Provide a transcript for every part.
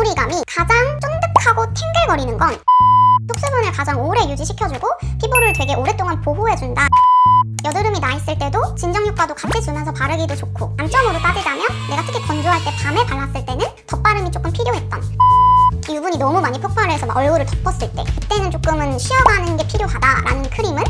마무리감이 가장 쫀득하고 탱글거리는 건 속수분을 가장 오래 유지시켜주고 피부를 되게 오랫동안 보호해준다. 여드름이 나 있을 때도 진정 효과도 같이 주면서 바르기도 좋고, 단점으로 따지자면 내가 특히 건조할 때 밤에 발랐을 때는 덧바름이 조금 필요했던, 유분이 너무 많이 폭발해서 막 얼굴을 덮었을 때 그때는 조금은 쉬어가는 게 필요하다라는 크림은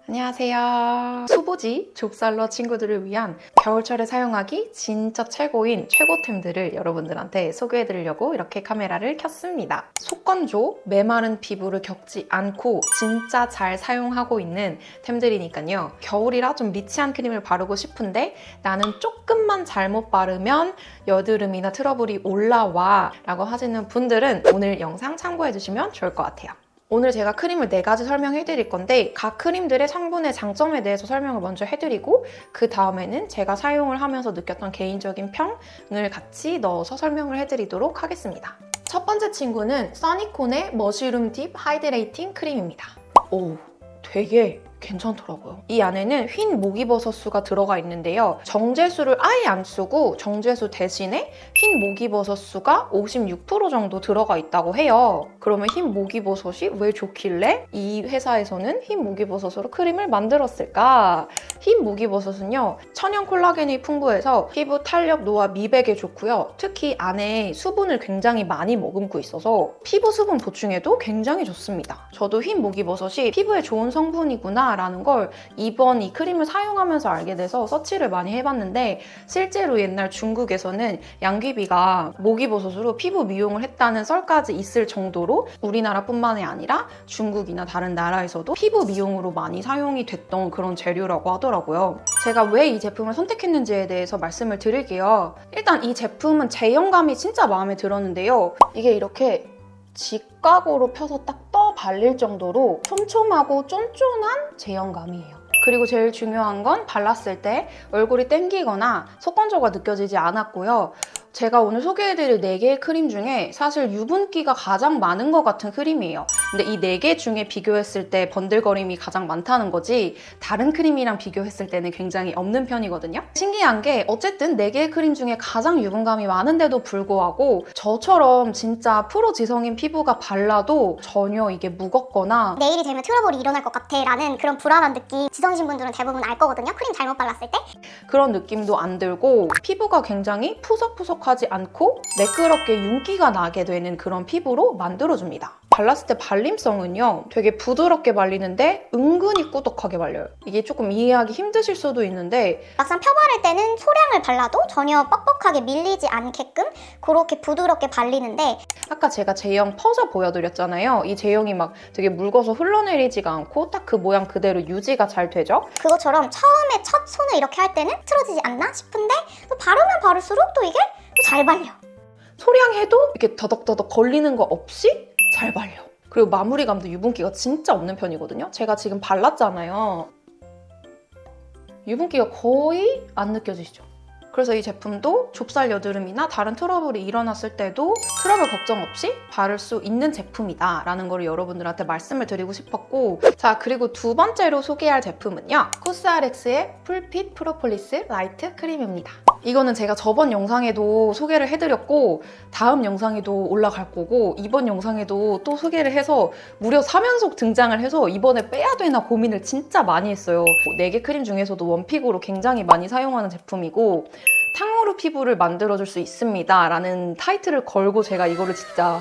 안녕하세요. 수부지 좁쌀러 친구들을 위한 겨울철에 사용하기 진짜 최고인 최고템들을 여러분들한테 소개해드리려고 이렇게 카메라를 켰습니다. 속건조, 메마른 피부를 겪지 않고 진짜 잘 사용하고 있는 템들이니까요. 겨울이라 좀 리치한 크림을 바르고 싶은데 나는 조금만 잘못 바르면 여드름이나 트러블이 올라와 라고 하시는 분들은 오늘 영상 참고해주시면 좋을 것 같아요. 오늘 제가 크림을 4가지 설명해 드릴 건데 각 크림들의 성분의 장점에 대해서 설명을 먼저 해드리고 그 다음에는 제가 사용을 하면서 느꼈던 개인적인 평을 같이 넣어서 설명을 해드리도록 하겠습니다. 첫 번째 친구는 써니콘의 머쉬룸 딥 하이드레이팅 크림입니다. 오, 되게 괜찮더라고요. 이 안에는 흰 목이버섯수가 들어가 있는데요. 정제수를 아예 안 쓰고 정제수 대신에 흰 목이버섯수가 56% 정도 들어가 있다고 해요. 그러면 흰 목이버섯이 왜 좋길래 이 회사에서는 흰 목이버섯으로 크림을 만들었을까? 흰 목이버섯은요, 천연 콜라겐이 풍부해서 피부 탄력, 노화, 미백에 좋고요. 특히 안에 수분을 굉장히 많이 머금고 있어서 피부 수분 보충에도 굉장히 좋습니다. 저도 흰 목이버섯이 피부에 좋은 성분이구나 라는 걸 이번 이 크림을 사용하면서 알게 돼서 서치를 많이 해봤는데 실제로 옛날 중국에서는 양귀비가 목이버섯으로 피부 미용을 했다는 썰까지 있을 정도로 우리나라뿐만이 아니라 중국이나 다른 나라에서도 피부 미용으로 많이 사용이 됐던 그런 재료라고 하더라고요. 제가 왜 이 제품을 선택했는지에 대해서 말씀을 드릴게요. 일단 이 제품은 제형감이 진짜 마음에 들었는데요. 이게 이렇게 직각으로 펴서 딱 떠 발릴 정도로 촘촘하고 쫀쫀한 제형감이에요. 그리고 제일 중요한 건 발랐을 때 얼굴이 땡기거나 속건조가 느껴지지 않았고요. 제가 오늘 소개해드릴 4개의 크림 중에 사실 유분기가 가장 많은 것 같은 크림이에요. 근데 이 4개 중에 비교했을 때 번들거림이 가장 많다는 거지 다른 크림이랑 비교했을 때는 굉장히 없는 편이거든요. 신기한 게 어쨌든 4개의 크림 중에 가장 유분감이 많은데도 불구하고 저처럼 진짜 프로 지성인 피부가 발라도 전혀 이게 무겁거나 내일이 되면 트러블이 일어날 것 같아 라는 그런 불안한 느낌 지성이신 분들은 대부분 알 거거든요. 크림 잘못 발랐을 때. 그런 느낌도 안 들고 피부가 굉장히 푸석푸석하지 않고 매끄럽게 윤기가 나게 되는 그런 피부로 만들어줍니다. 발랐을 때 발림성은요, 되게 부드럽게 발리는데 은근히 꾸덕하게 발려요. 이게 조금 이해하기 힘드실 수도 있는데 막상 펴바를 때는 소량을 발라도 전혀 뻑뻑하게 밀리지 않게끔 그렇게 부드럽게 발리는데, 아까 제가 제형 퍼서 보여드렸잖아요. 이 제형이 막 되게 mul거서 흘러내리지가 않고 딱 그 모양 그대로 유지가 잘 되죠? 그것처럼 처음에 첫 손을 이렇게 할 때는 틀어지지 않나 싶은데 또 바르면 바를수록 또 이게 또 잘 발려. 소량해도 이렇게 더덕더덕 걸리는 거 없이 잘 발려. 그리고 마무리감도 유분기가 진짜 없는 편이거든요. 제가 지금 발랐잖아요. 유분기가 거의 안 느껴지시죠? 그래서 이 제품도 좁쌀 여드름이나 다른 트러블이 일어났을 때도 트러블 걱정 없이 바를 수 있는 제품이다 라는 걸 여러분들한테 말씀을 드리고 싶었고, 자, 그리고 두 번째로 소개할 제품은요, 코스알엑스의 풀핏 프로폴리스 라이트 크림입니다. 이거는 제가 저번 영상에도 소개를 해드렸고 다음 영상에도 올라갈 거고 이번 영상에도 또 소개를 해서 무려 3연속 등장을 해서 이번에 빼야 되나 고민을 진짜 많이 했어요. 4개 크림 중에서도 원픽으로 굉장히 많이 사용하는 제품이고 탕후루 피부를 만들어줄 수 있습니다 라는 타이틀을 걸고 제가 이거를 진짜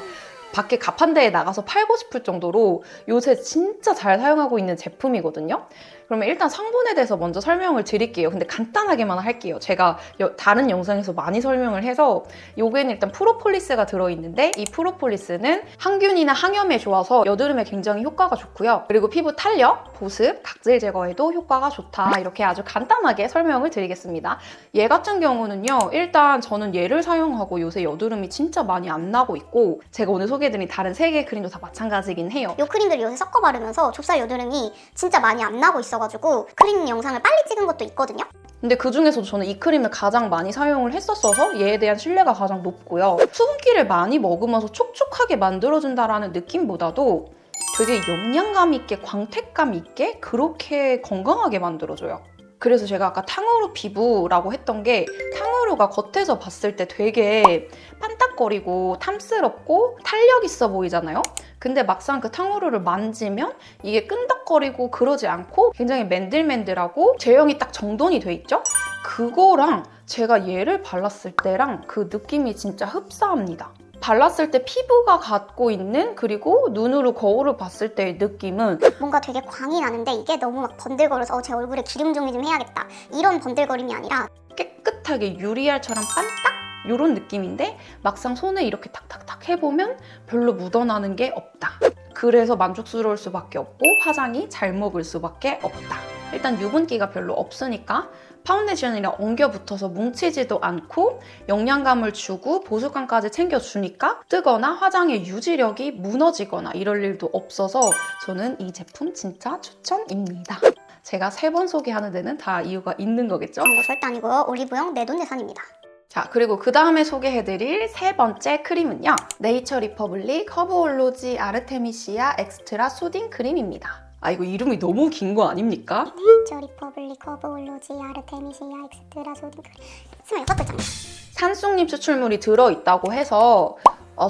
밖에 가판대에 나가서 팔고 싶을 정도로 요새 진짜 잘 사용하고 있는 제품이거든요. 그러면 일단 성분에 대해서 먼저 설명을 드릴게요. 근데 간단하게만 할게요. 제가 다른 영상에서 많이 설명을 해서 요게는 일단 프로폴리스가 들어있는데 이 프로폴리스는 항균이나 항염에 좋아서 여드름에 굉장히 효과가 좋고요. 그리고 피부 탄력, 보습, 각질 제거에도 효과가 좋다. 이렇게 아주 간단하게 설명을 드리겠습니다. 얘 같은 경우는요. 일단 저는 얘를 사용하고 요새 여드름이 진짜 많이 안 나고 있고 제가 오늘 소개해드린 다른 3개의 크림도 다 마찬가지긴 해요. 이 크림들을 요새 섞어 바르면서 좁쌀 여드름이 진짜 많이 안 나고 있어가지고 크림 영상을 빨리 찍은 것도 있거든요. 근데 그중에서도 저는 이 크림을 가장 많이 사용을 했었어서 얘에 대한 신뢰가 가장 높고요. 수분기를 많이 머금어서 촉촉하게 만들어준다라는 느낌보다도 되게 영양감 있게 광택감 있게 그렇게 건강하게 만들어줘요. 그래서 제가 아까 탕후루 피부라고 했던 게 탕후루가 겉에서 봤을 때 되게 반딱거리고 탐스럽고 탄력 있어 보이잖아요? 근데 막상 그 탕후루를 만지면 이게 끈덕거리고 그러지 않고 굉장히 맨들맨들하고 제형이 딱 정돈이 돼 있죠? 그거랑 제가 얘를 발랐을 때랑 그 느낌이 진짜 흡사합니다. 발랐을 때 피부가 갖고 있는 그리고 눈으로 거울을 봤을 때의 느낌은 뭔가 되게 광이 나는데 이게 너무 막 번들거려서 제 얼굴에 기름 정리 좀 해야겠다 이런 번들거림이 아니라 깨끗하게 유리알처럼 반딱 이런 느낌인데 막상 손에 이렇게 탁탁탁 해보면 별로 묻어나는 게 없다. 그래서 만족스러울 수밖에 없고 화장이 잘 먹을 수밖에 없다. 일단 유분기가 별로 없으니까 파운데이션이랑 엉겨 붙어서 뭉치지도 않고 영양감을 주고 보습감까지 챙겨주니까 뜨거나 화장의 유지력이 무너지거나 이럴 일도 없어서 저는 이 제품 진짜 추천입니다. 제가 3번 소개하는 데는 다 이유가 있는 거겠죠? 그런 거 절대 아니고요. 올리브영 내돈내산입니다. 자, 그리고 그 다음에 소개해드릴 3번째 크림은요. 네이처 리퍼블릭 허브올로지 아르테미시아 엑스트라 수딩 크림입니다. 아, 이거 이름이 너무 긴 거 아닙니까? 네이처 리퍼블릭 허브올로지 아르테미시아 엑스트라 소딩 크림 26글자입니다. 산쑥잎 추출물이 들어있다고 해서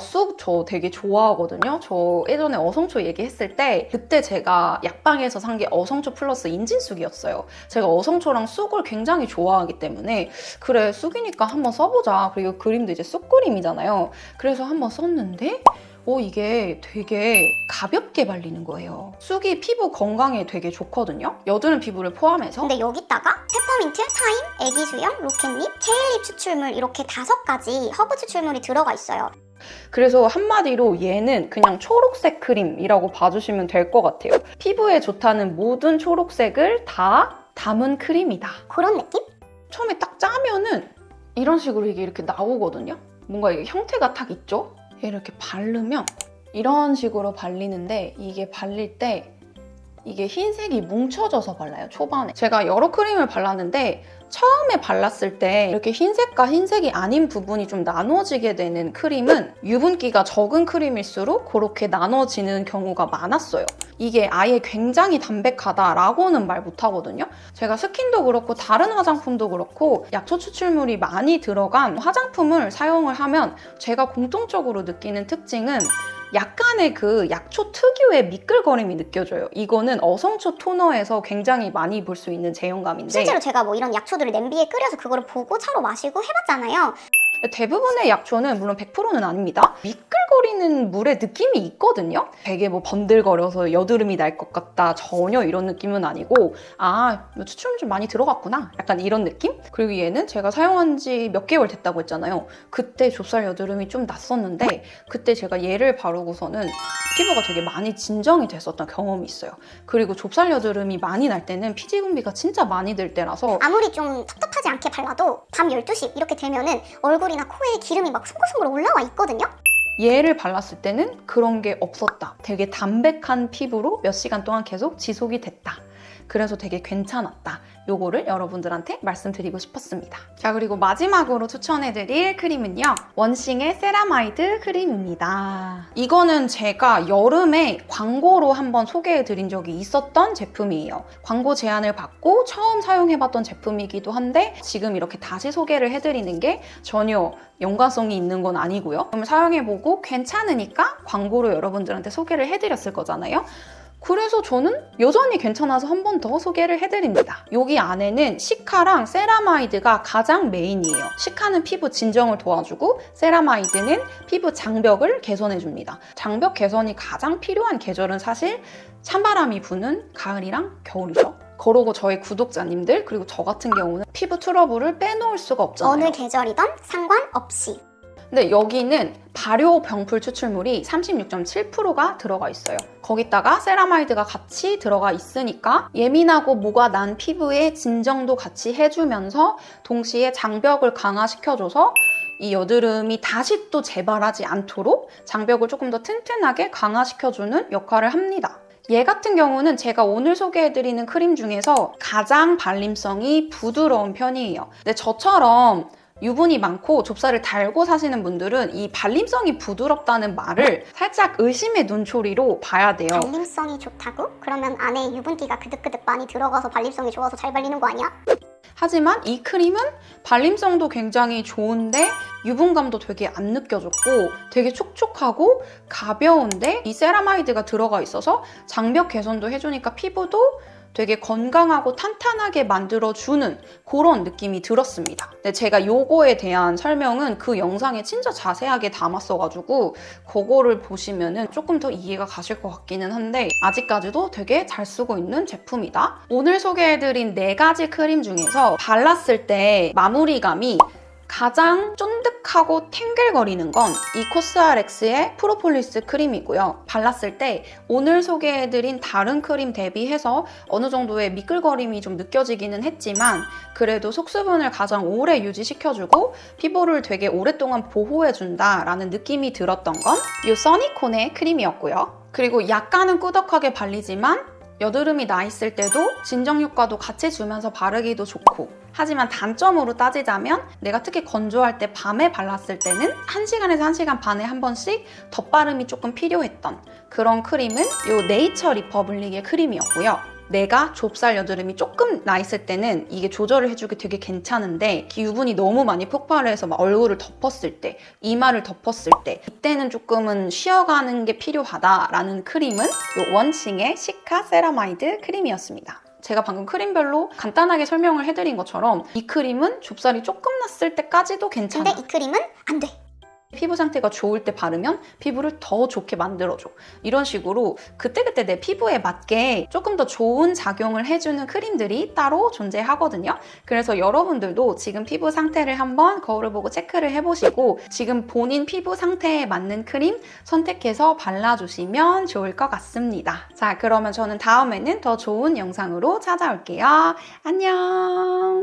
쑥 저 되게 좋아하거든요. 저 예전에 어성초 얘기했을 때 그때 제가 약방에서 산 게 어성초 플러스 인진쑥이었어요. 제가 어성초랑 쑥을 굉장히 좋아하기 때문에 그래 쑥이니까 한번 써보자. 그리고 그림도 이제 쑥 그림이잖아요. 그래서 한번 썼는데 이게 되게 가볍게 발리는 거예요. 쑥이 피부 건강에 되게 좋거든요. 여드름 피부를 포함해서. 근데 여기다가 페퍼민트, 타임, 애기수염, 로켓잎, 케일잎 추출물 이렇게 5가지 허브 추출물이 들어가 있어요. 그래서 한마디로 얘는 그냥 초록색 크림이라고 봐주시면 될 것 같아요. 피부에 좋다는 모든 초록색을 다 담은 크림이다. 그런 느낌? 처음에 딱 짜면은 이런 식으로 이게 이렇게 나오거든요. 뭔가 이게 형태가 딱 있죠? 이렇게 바르면 이런 식으로 발리는데 이게 발릴 때 이게 흰색이 뭉쳐져서 발라요, 초반에. 제가 여러 크림을 발랐는데 처음에 발랐을 때 이렇게 흰색과 흰색이 아닌 부분이 좀 나눠지게 되는 크림은 유분기가 적은 크림일수록 그렇게 나눠지는 경우가 많았어요. 이게 아예 굉장히 담백하다라고는 말 못하거든요. 제가 스킨도 그렇고 다른 화장품도 그렇고 약초 추출물이 많이 들어간 화장품을 사용을 하면 제가 공통적으로 느끼는 특징은 약간의 그 약초 특유의 미끌거림이 느껴져요. 이거는 어성초 토너에서 굉장히 많이 볼 수 있는 제형감인데 실제로 제가 뭐 이런 약초들을 냄비에 끓여서 그거를 보고 차로 마시고 해봤잖아요. 대부분의 약초는 물론 100%는 아닙니다. 미끌거리는 물의 느낌이 있거든요. 되게 뭐 번들거려서 여드름이 날 것 같다. 전혀 이런 느낌은 아니고 추출물 좀 많이 들어갔구나. 약간 이런 느낌? 그리고 얘는 제가 사용한 지 몇 개월 됐다고 했잖아요. 그때 좁쌀 여드름이 좀 났었는데 그때 제가 얘를 바르고서는 피부가 되게 많이 진정이 됐었던 경험이 있어요. 그리고 좁쌀 여드름이 많이 날 때는 피지 분비가 진짜 많이 들 때라서 아무리 좀 텁텁하지 않게 발라도 밤 12시 이렇게 되면은 얼굴이나 코에 기름이 막 송글송글 올라와 있거든요. 얘를 발랐을 때는 그런 게 없었다. 되게 담백한 피부로 몇 시간 동안 계속 지속이 됐다. 그래서 되게 괜찮았다. 요거를 여러분들한테 말씀드리고 싶었습니다. 자, 그리고 마지막으로 추천해드릴 크림은요. 원싱의 세라마이드 크림입니다. 이거는 제가 여름에 광고로 한번 소개해드린 적이 있었던 제품이에요. 광고 제안을 받고 처음 사용해봤던 제품이기도 한데 지금 이렇게 다시 소개를 해드리는 게 전혀 연관성이 있는 건 아니고요. 그럼 사용해보고 괜찮으니까 광고로 여러분들한테 소개를 해드렸을 거잖아요. 그래서 저는 여전히 괜찮아서 한 번 더 소개를 해드립니다. 여기 안에는 시카랑 세라마이드가 가장 메인이에요. 시카는 피부 진정을 도와주고 세라마이드는 피부 장벽을 개선해줍니다. 장벽 개선이 가장 필요한 계절은 사실 찬바람이 부는 가을이랑 겨울이죠. 그러고 저희 구독자님들 그리고 저 같은 경우는 피부 트러블을 빼놓을 수가 없잖아요. 어느 계절이든 상관없이. 근데 여기는 발효 병풀 추출물이 36.7%가 들어가 있어요. 거기다가 세라마이드가 같이 들어가 있으니까 예민하고 모가 난 피부의 진정도 같이 해주면서 동시에 장벽을 강화시켜줘서 이 여드름이 다시 또 재발하지 않도록 장벽을 조금 더 튼튼하게 강화시켜주는 역할을 합니다. 얘 같은 경우는 제가 오늘 소개해드리는 크림 중에서 가장 발림성이 부드러운 편이에요. 근데 저처럼 유분이 많고 좁쌀을 달고 사시는 분들은 이 발림성이 부드럽다는 말을 살짝 의심의 눈초리로 봐야 돼요. 발림성이 좋다고? 그러면 안에 유분기가 그득그득 많이 들어가서 발림성이 좋아서 잘 발리는 거 아니야? 하지만 이 크림은 발림성도 굉장히 좋은데 유분감도 되게 안 느껴졌고 되게 촉촉하고 가벼운데 이 세라마이드가 들어가 있어서 장벽 개선도 해주니까 피부도 되게 건강하고 탄탄하게 만들어주는 그런 느낌이 들었습니다. 근데 제가 요거에 대한 설명은 그 영상에 진짜 자세하게 담았어가지고 그거를 보시면은 조금 더 이해가 가실 것 같기는 한데 아직까지도 되게 잘 쓰고 있는 제품이다. 오늘 소개해드린 4가지 크림 중에서 발랐을 때 마무리감이 가장 쫀득하고 탱글거리는 건 이 코스알엑스의 프로폴리스 크림이고요. 발랐을 때 오늘 소개해드린 다른 크림 대비해서 어느 정도의 미끌거림이 좀 느껴지기는 했지만 그래도 속수분을 가장 오래 유지시켜주고 피부를 되게 오랫동안 보호해준다라는 느낌이 들었던 건 이 써니콘의 크림이었고요. 그리고 약간은 꾸덕하게 발리지만 여드름이 나 있을 때도 진정 효과도 같이 주면서 바르기도 좋고 하지만 단점으로 따지자면 내가 특히 건조할 때 밤에 발랐을 때는 1시간에서 1시간 반에 한 번씩 덧바름이 조금 필요했던 그런 크림은 이 네이처 리퍼블릭의 크림이었고요. 내가 좁쌀 여드름이 조금 나 있을 때는 이게 조절을 해주기 되게 괜찮은데 유분이 너무 많이 폭발해서 막 얼굴을 덮었을 때, 이마를 덮었을 때 이때는 조금은 쉬어가는 게 필요하다라는 크림은 이 원칭의 시카 세라마이드 크림이었습니다. 제가 방금 크림별로 간단하게 설명을 해드린 것처럼 이 크림은 좁쌀이 조금 났을 때까지도 괜찮아. 근데 이 크림은 안 돼. 피부 상태가 좋을 때 바르면 피부를 더 좋게 만들어줘. 이런 식으로 그때그때 내 피부에 맞게 조금 더 좋은 작용을 해주는 크림들이 따로 존재하거든요. 그래서 여러분들도 지금 피부 상태를 한번 거울을 보고 체크를 해보시고 지금 본인 피부 상태에 맞는 크림 선택해서 발라주시면 좋을 것 같습니다. 자, 그러면 저는 다음에는 더 좋은 영상으로 찾아올게요. 안녕!